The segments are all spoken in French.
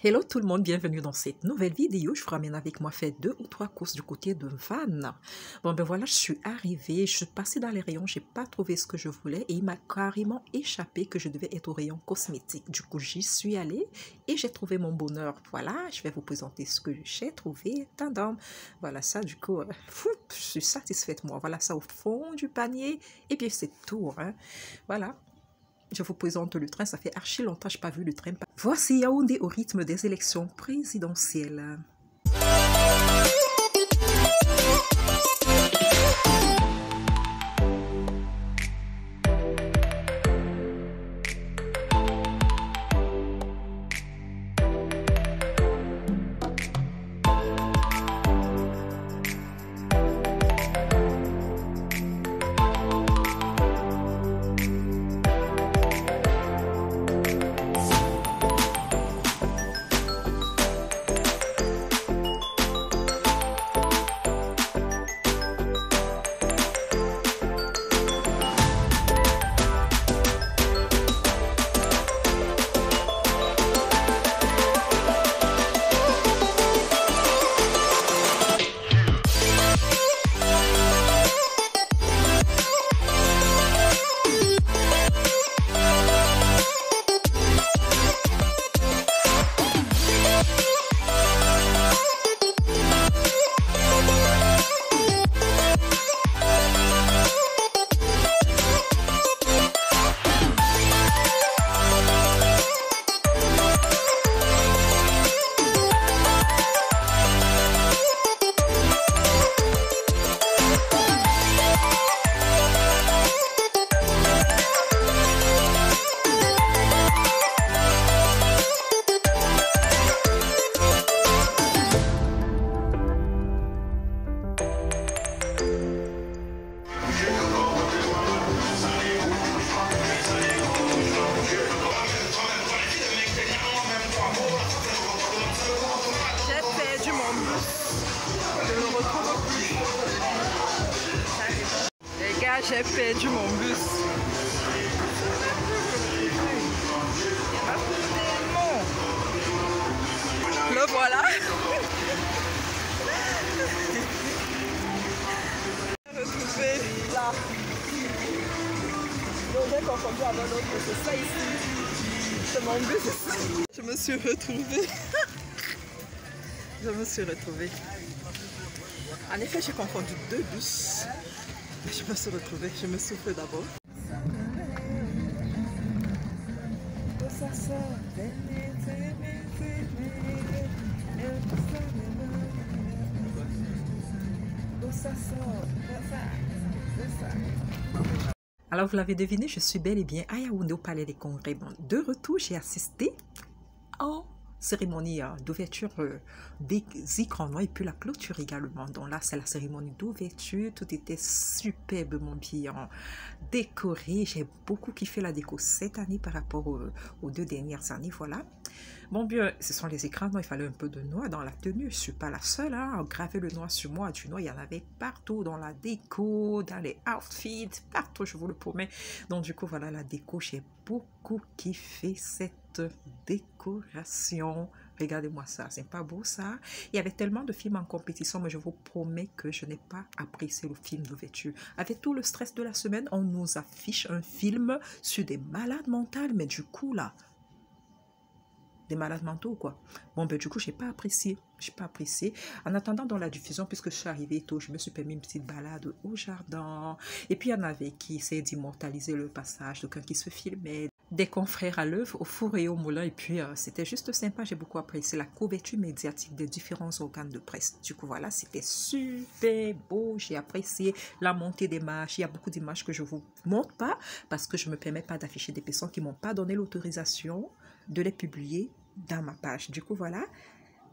Hello tout le monde, bienvenue dans cette nouvelle vidéo. Je vous ramène avec moi faire 2 ou 3 courses du côté de Vannes. Bon ben voilà, je suis arrivée, je suis passée dans les rayons, j'ai pas trouvé ce que je voulais et il m'a carrément échappé que je devais être au rayon cosmétique. Du coup, j'y suis allée et j'ai trouvé mon bonheur. Voilà, je vais vous présenter ce que j'ai trouvé. Tadam. Voilà ça, du coup, je suis satisfaite moi. Voilà ça au fond du panier et bien c'est tout. Hein. Voilà. Je vous présente le train, ça fait archi longtemps que je n'ai pas vu le train. Voici Yaoundé au rythme des élections présidentielles. J'ai perdu mon bus. Le voilà. Retrouvé là. J'ai confondu avec l'autre, c'est ça ici. C'est mon bus ici. Je me suis retrouvée. En effet, j'ai confondu 2 bus. Je me suis retrouvée, je me souffle d'abord. Alors vous l'avez deviné, je suis bel et bien à Yaoundé au Palais des Congrès. Bon, de retour, j'ai assisté en cérémonie d'ouverture des écrans noirs et puis la clôture également. Donc là, c'est la cérémonie d'ouverture. Tout était superbement bien décoré. J'ai beaucoup kiffé la déco cette année par rapport aux 2 dernières années. Voilà. Bon, bien, ce sont les écrans noirs. Il fallait un peu de noir dans la tenue. Je ne suis pas la seule. Hein. Graver le noir sur moi, du noir, il y en avait partout dans la déco, dans les outfits, partout, je vous le promets. Donc, du coup, voilà la déco. J'ai beaucoup kiffé cette décoration. Regardez-moi ça, c'est pas beau ça? Il y avait tellement de films en compétition, mais je vous promets que je n'ai pas apprécié le film d'ouverture. Avec tout le stress de la semaine, on nous affiche un film sur des malades mentales, mais du coup là, des malades mentaux quoi. Bon ben du coup j'ai pas apprécié. En attendant dans la diffusion, puisque je suis arrivée tôt, je me suis permis une petite balade au jardin. Et puis il y en avait qui essaient d'immortaliser le passage, d'autres qui se filmaient, des confrères à l'œuvre, au four et au moulin. Et puis c'était juste sympa, j'ai beaucoup apprécié la couverture médiatique des différents organes de presse. Du coup voilà, c'était super beau, j'ai apprécié la montée des marches. Il y a beaucoup d'images que je vous montre pas parce que je me permets pas d'afficher des personnes qui m'ont pas donné l'autorisation de les publier dans ma page. Du coup voilà,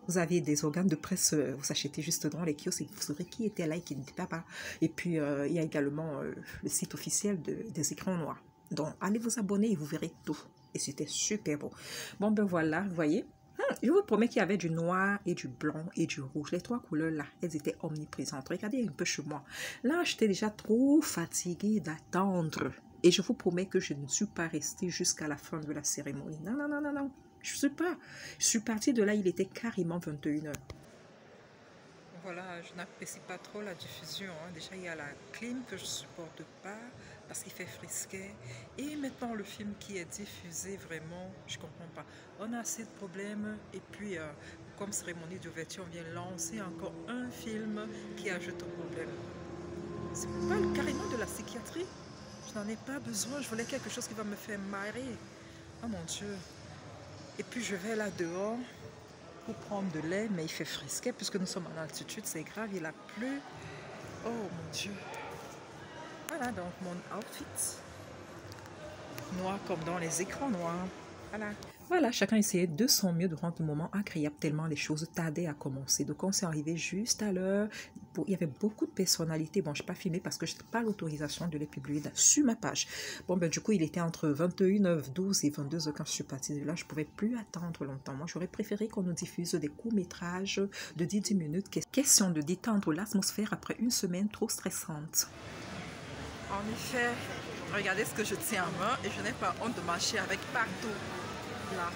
vous avez des organes de presse, vous achetez juste dans les kiosques et vous saurez qui était là et qui n'était pas. Et puis il y a également le site officiel des écrans noirs. Donc allez vous abonner et vous verrez tout. Et c'était super beau. Bon ben voilà, vous voyez, je vous promets qu'il y avait du noir et du blanc et du rouge. Les 3 couleurs là, elles étaient omniprésentes. Regardez un peu chez moi. Là, j'étais déjà trop fatiguée d'attendre. Et je vous promets que je ne suis pas restée jusqu'à la fin de la cérémonie. Non, non, non, non, non. Je suis partie de là, il était carrément 21h. Voilà, je n'apprécie pas trop la diffusion. Hein. Déjà, il y a la clim que je ne supporte pas parce qu'il fait frisquet. Et maintenant, le film qui est diffusé, vraiment, je ne comprends pas. On a assez de problèmes. Et puis, comme cérémonie d'ouverture, on vient lancer encore un film qui ajoute au problème. C'est pas carrément de la psychiatrie. Je n'en ai pas besoin. Je voulais quelque chose qui va me faire marrer. Oh mon Dieu. Et puis, je vais là dehors pour prendre de lait, mais il fait frisquet puisque nous sommes en altitude, c'est grave, il a plu. Oh mon Dieu. Voilà donc mon outfit. Noir comme dans les écrans noirs. Voilà. Voilà, chacun essayait de son mieux de rendre le moment agréable tellement les choses tardaient à commencer. Donc on s'est arrivé juste à l'heure. Il y avait beaucoup de personnalités. Bon, je n'ai pas filmé parce que je n'ai pas l'autorisation de les publier sur ma page. Bon, ben du coup, il était entre 21h12 et 22h quand je suis partie de là. Je ne pouvais plus attendre longtemps. Moi, j'aurais préféré qu'on nous diffuse des courts-métrages de 10 minutes. Question de détendre l'atmosphère après une semaine trop stressante. En effet, regardez ce que je tiens en main et je n'ai pas honte de marcher avec partout. Là,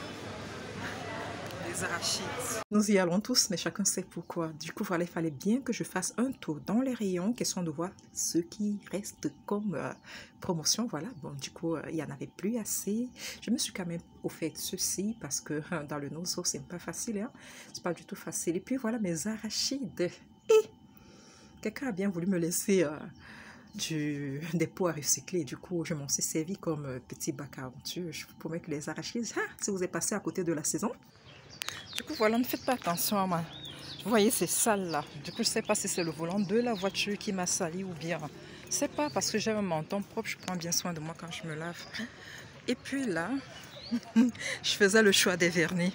des arachides. Nous y allons tous, mais chacun sait pourquoi. Du coup, voilà, il fallait bien que je fasse un tour dans les rayons, question de voir ce qui reste comme promotion. Voilà, bon, du coup, il n'y en avait plus assez. Je me suis quand même offert ceci parce que dans le Nozo, c'est pas facile, hein? C'est pas du tout facile. Et puis voilà mes arachides. Et quelqu'un a bien voulu me laisser des pots à recycler. Du coup, je m'en suis servi comme petit bac à aventure. Je vous promets que les arachides, si vous êtes passé à côté de la saison. Du coup, voilà, ne faites pas attention à moi. Vous voyez, c'est sale là. Du coup, je ne sais pas si c'est le volant de la voiture qui m'a sali ou bien. Je sais pas, parce que j'ai un menton propre, je prends bien soin de moi quand je me lave. Et puis là, je faisais le choix des vernis.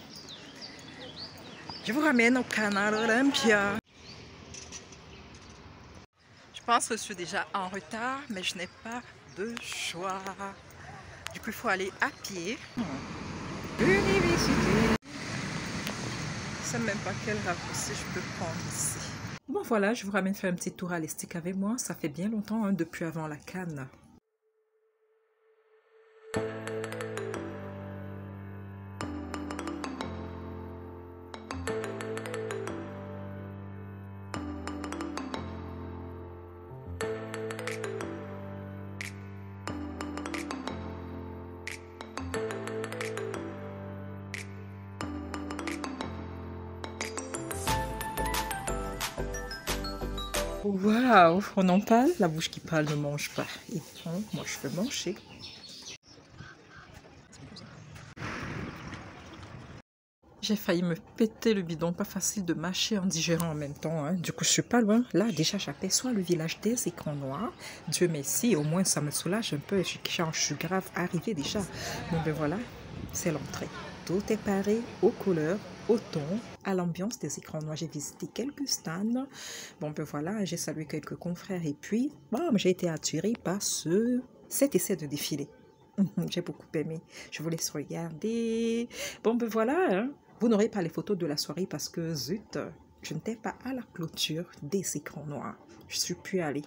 Je vous ramène au canal Olympia. Je pense que je suis déjà en retard, mais je n'ai pas de choix. Du coup, il faut aller à pied. Université. Je ne sais même pas quel raccourci je peux prendre ici. Bon, voilà, je vous ramène faire un petit tour à l'Estique avec moi. Ça fait bien longtemps, hein, depuis avant la Cannes. Waouh, on en parle, la bouche qui parle ne mange pas. Et bon, moi je veux manger. J'ai failli me péter le bidon, pas facile de mâcher en digérant en même temps. Hein. Du coup, je suis pas loin. Là, déjà, j'aperçois le village des écrans noirs. Dieu merci, au moins ça me soulage un peu. Je suis grave arrivée déjà. Bon ben voilà, c'est l'entrée. Tout est paré aux couleurs, au ton, à l'ambiance des écrans noirs. J'ai visité quelques stands. Bon ben voilà, j'ai salué quelques confrères. Et puis, bon, j'ai été attirée par cet essai de défilé. J'ai beaucoup aimé. Je vous laisse regarder. Bon ben voilà, hein. Vous n'aurez pas les photos de la soirée parce que zut, je n'étais pas à la clôture des écrans noirs. Je suis plus allée.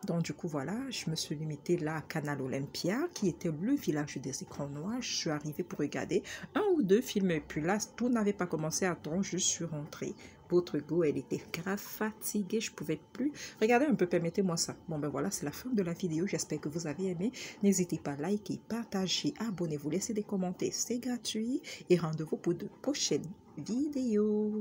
Donc du coup voilà, je me suis limitée là à Canal Olympia qui était le village des écrans noirs. Je suis arrivée pour regarder un ou deux films et puis là tout n'avait pas commencé à temps. Je suis rentrée. Votre go, elle était grave fatiguée, je pouvais plus. Regardez un peu, permettez-moi ça. Bon ben voilà, c'est la fin de la vidéo. J'espère que vous avez aimé. N'hésitez pas à liker, partager, abonnez-vous, laissez des commentaires, c'est gratuit et rendez-vous pour de prochaines vidéos.